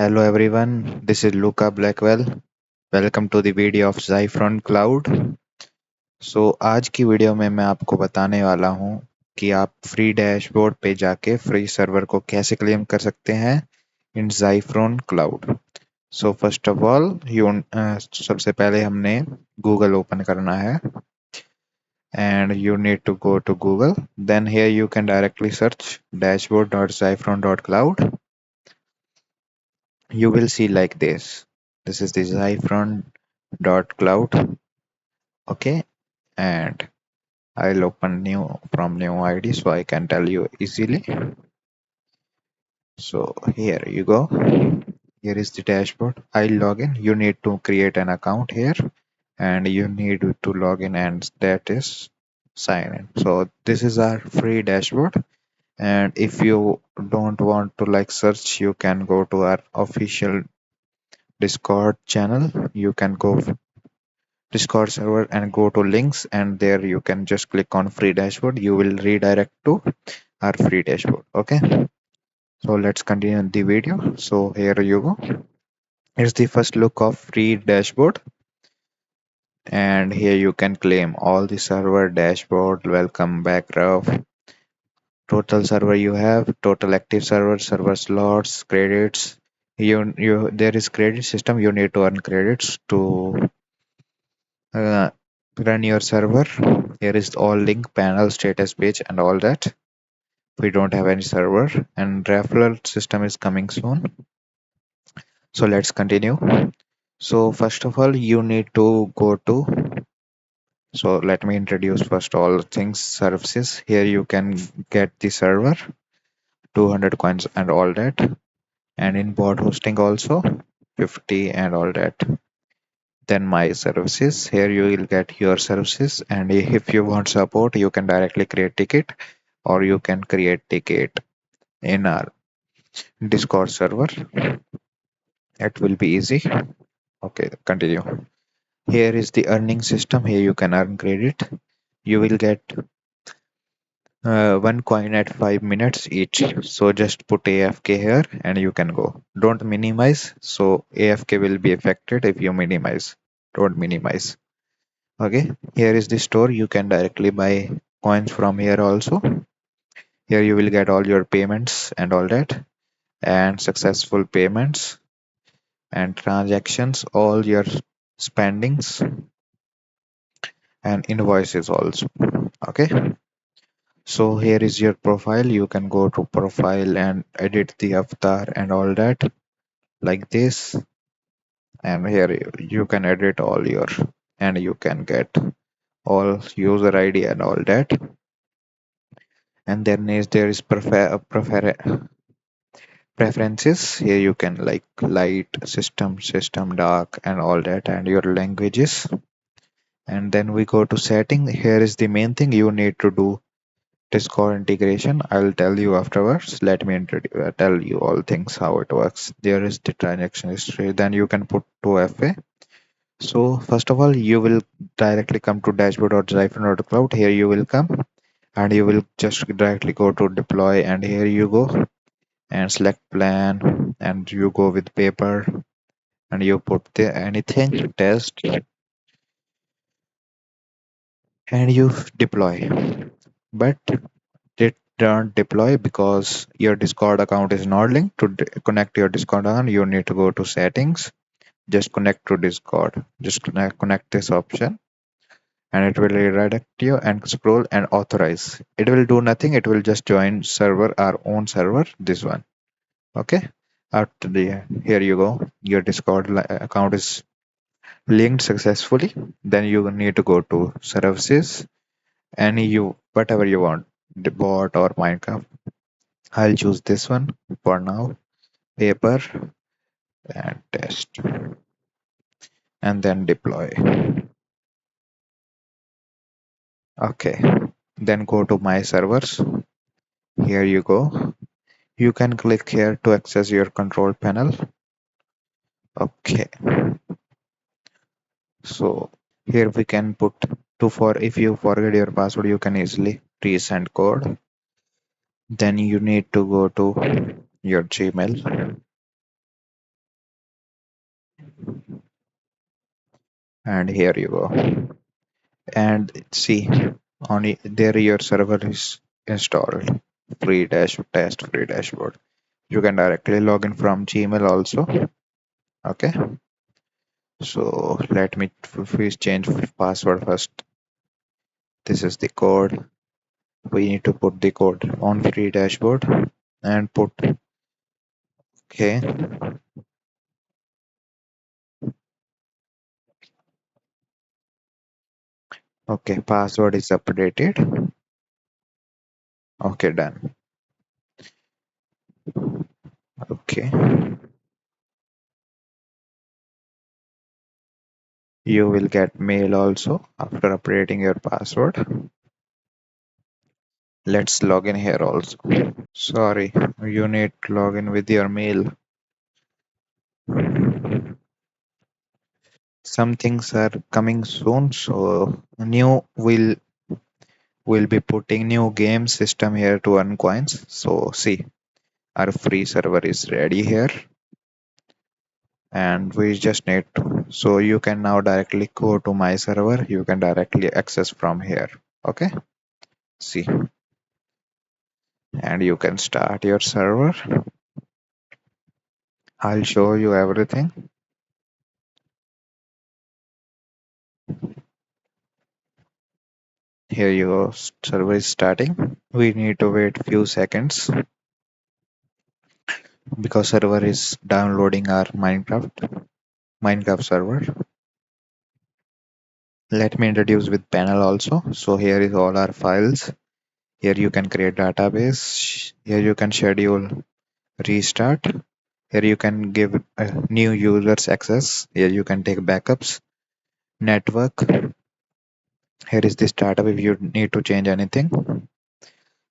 Hello everyone, this is Luca Blackwell. Welcome to the video of Zyphron Cloud. आज की video में मैं आपको बताने वाला हूँ कि आप फ्री डैशबोर्ड पे जाके फ्री सर्वर को कैसे क्लेम कर सकते हैं इन Zyphron Cloud. First of all सबसे पहले हमने गूगल ओपन करना है and you need to go to Google. Then here you can directly search dashboard.zyphron.cloud. You will see like this. This is the Zyphron.cloud. Okay, and I'll open new ID so I can tell you easily. So here you go. Here is the dashboard. I'll log in. You need to create an account here and you need to log in, and that is sign in. So this is our free dashboard, and if you don't want to like search, you can go to our official Discord channel. You can go Discord server and go to links, and there you can just click on free dashboard. You will redirect to our free dashboard. Okay, so let's continue the video. So here you go. Here's the first look of free dashboard, and here you can claim all the server dashboard, welcome back rough, total server you have, total active server slots, credits. You there is credit system. You need to earn credits to uh, run your server. Here is all link, panel, status page, and all that. We don't have any server, and referral system is coming soon. So let's continue. So first of all, you need to go to. So let me introduce first all things services. Here you can get the server, 200 coins and all that, and in bot hosting also 50 and all that. Then my services, here you will get your services, and if you want support you can directly create ticket, or you can create ticket in our Discord server. It will be easy. Okay, continue. Here is the earning system. Here you can earn credit. You will get 1 coin at 5 minutes each. So just put AFK here and you can go. Don't minimize, so AFK will be affected if you minimize. Don't minimize. Okay, here is the store. You can directly buy coins from here also. Here you will get all your payments and all that, and successful payments and transactions, all your spendings and invoices also. Okay, so here is your profile. You can go to profile and edit the avatar and all that like this, and here you can edit all your, and you can get all user ID and all that. And then there is preferences. Here you can like light, system dark and all that, and your languages. And then we go to setting. Here is the main thing you need to do: Discord integration. I'll tell you afterwards. Let me tell you all things how it works. There is the transaction history. Then you can put 2FA. So first of all, you will directly come to dashboard.zyphron.cloud. Here you will come and you will just directly go to deploy, and here you go and select plan, and you go with paper, and you put the anything test, and you deploy. But it don't deploy because your Discord account is not linked. To connect your Discord account, you need to go to settings, just connect to Discord, just connect this option, and it will redirect you, and scroll and authorize. It will do nothing, it will just join server, our own server, this one. Okay, after the, here you go, your Discord account is linked successfully. Then you need to go to services, any you whatever you want, the bot or Minecraft. I'll choose this one for now, paper, and test, and then deploy. Okay, then go to my servers. Here you go. You can click here to access your control panel. Okay, so here we can put if you forget your password, you can easily resend code. Then you need to go to your Gmail. and here you go. And see, there your server is installed. Free dashboard. You can directly log in from Gmail also. Okay, so let me please change password first. This is the code. We need to put the code on free dashboard and put okay. Okay, password is updated. Okay, done. Okay, you will get mail also after updating your password. Let's log in here also. Sorry, you need to log in with your mail. Some things are coming soon, so new will be putting new game system here to earn coins. So see, our free server is ready here, and we just need to. So you can now directly go to my server. You can directly access from here. Okay, see, and you can start your server. I'll show you everything. Here you go. Server is starting. We need to wait few seconds because server is downloading our Minecraft server. Let me introduce with panel also. So here is all our files. Here you can create database. Here you can schedule restart. Here you can give new users access. Here you can take backups. Network. Here is the startup if you need to change anything.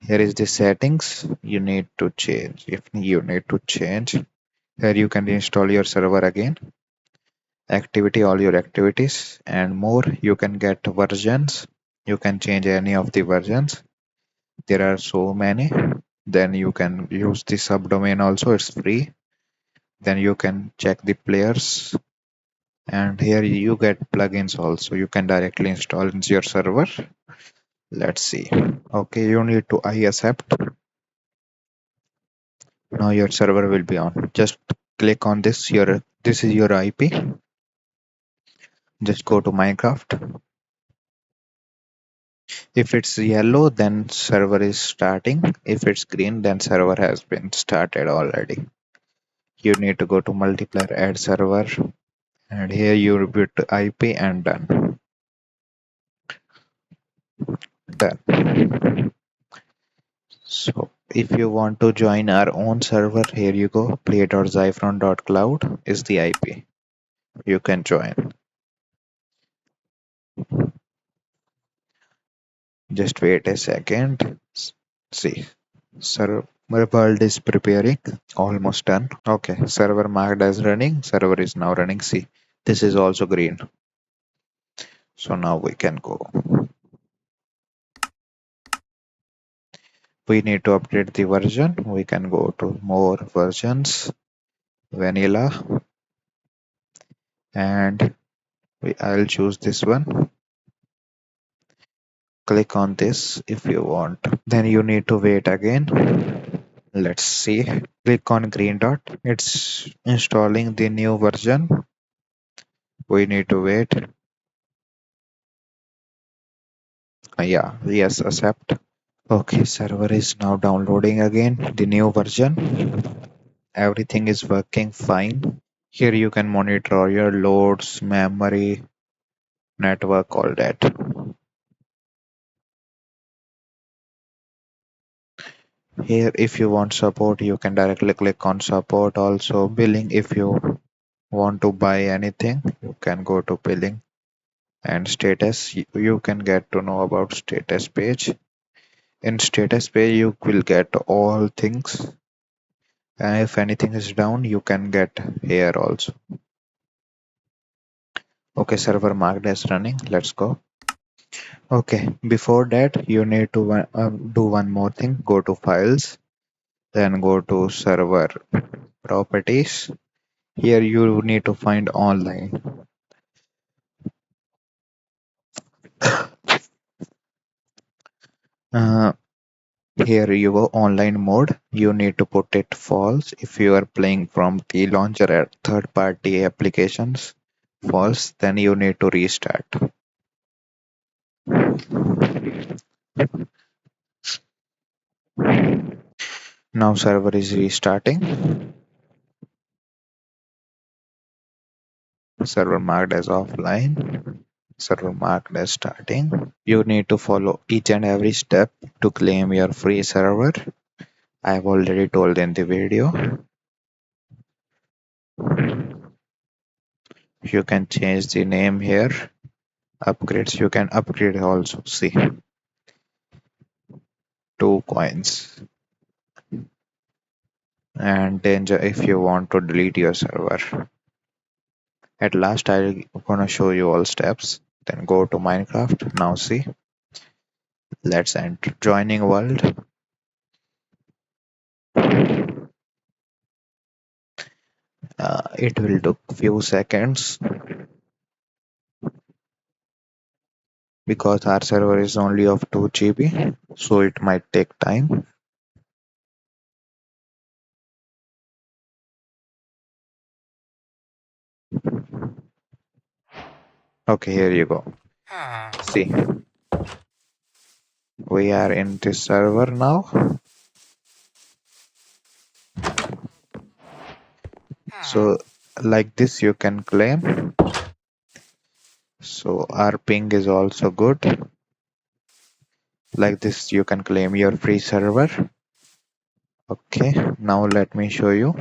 Here is the settings you need to change. If you need to change, here you can install your server again. Activity, all your activities and more. You can get versions. You can change any of the versions. There are so many. Then you can use the subdomain also, it's free. Then you can check the players, and here you get plugins also. You can directly install into your server. Let's see. Okay, you need to I accept. Now your server will be on. Just click on this is your IP. Just go to Minecraft. If it's yellow, then server is starting. If it's green, then server has been started already. You need to go to multiplayer, add server, and here you repeat IP and done. Done. So if you want to join our own server, here you go. Play.zyphron.cloud is the IP. You can join. Just wait a second. See, server build is preparing. Almost done. Okay, server marked as running. Server is now running. See, this is also green. So now we can go. We need to update the version. We can go to more versions, vanilla, and I'll choose this one. Click on this if you want. Then you need to wait again. Let's see. Click on green dot. It's installing the new version. We need to wait. Yeah, yes, accept. Okay, server is now downloading again the new version. Everything is working fine. Here you can monitor your loads, memory, network, all that. Here, if you want support, you can directly click on support. Also, billing. If you want to buy anything, you can go to billing and status. You can get to know about status page. In status page, you will get all things. And if anything is down, you can get here also. Okay, server marked as running. Let's go. Okay, before that, you need to do one more thing. Go to files, then go to server properties. Here you need to find online. Uh, Here you go, online mode. You need to put it false if you are playing from the launcher at third party applications. False, then you need to restart. Now server is restarting. Server marked as offline. Server marked as starting. You need to follow each and every step to claim your free server. I've already told in the video. You can change the name here. Upgrades, you can upgrade also. See, 2 coins. And danger if you want to delete your server. At last, I'm gonna show you all steps. Then go to Minecraft. Now see, let's enter joining world. It will take few seconds because our server is only of 2 GB, so it might take time. Okay, here you go. See, we are in this server now. So like this you can claim. So our ping is also good. Like this you can claim your free server. Okay, now let me show you.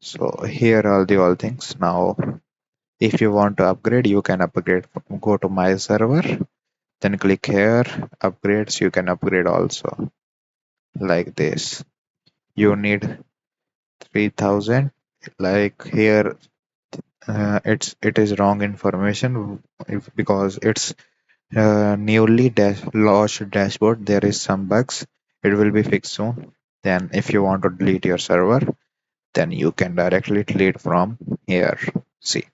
So here are the all things. Now if you want to upgrade, you can upgrade. Go to my server, then click here, upgrades. You can upgrade also like this. You need 3000. Like here, it is wrong information because it's newly launched dashboard. There is some bugs. It will be fixed soon. Then if you want to delete your server, then you can directly delete from here. See,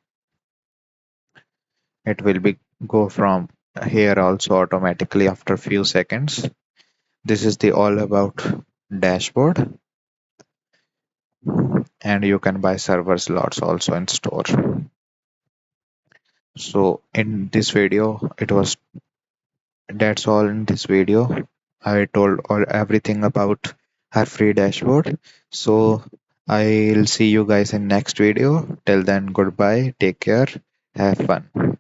it will be go from here also automatically after few seconds. This is the all about dashboard, and you can buy server slots also in store. So in this video, it was that's all in this video. I told all everything about our free dashboard. So I'll see you guys in next video. Till then, goodbye, take care, have fun.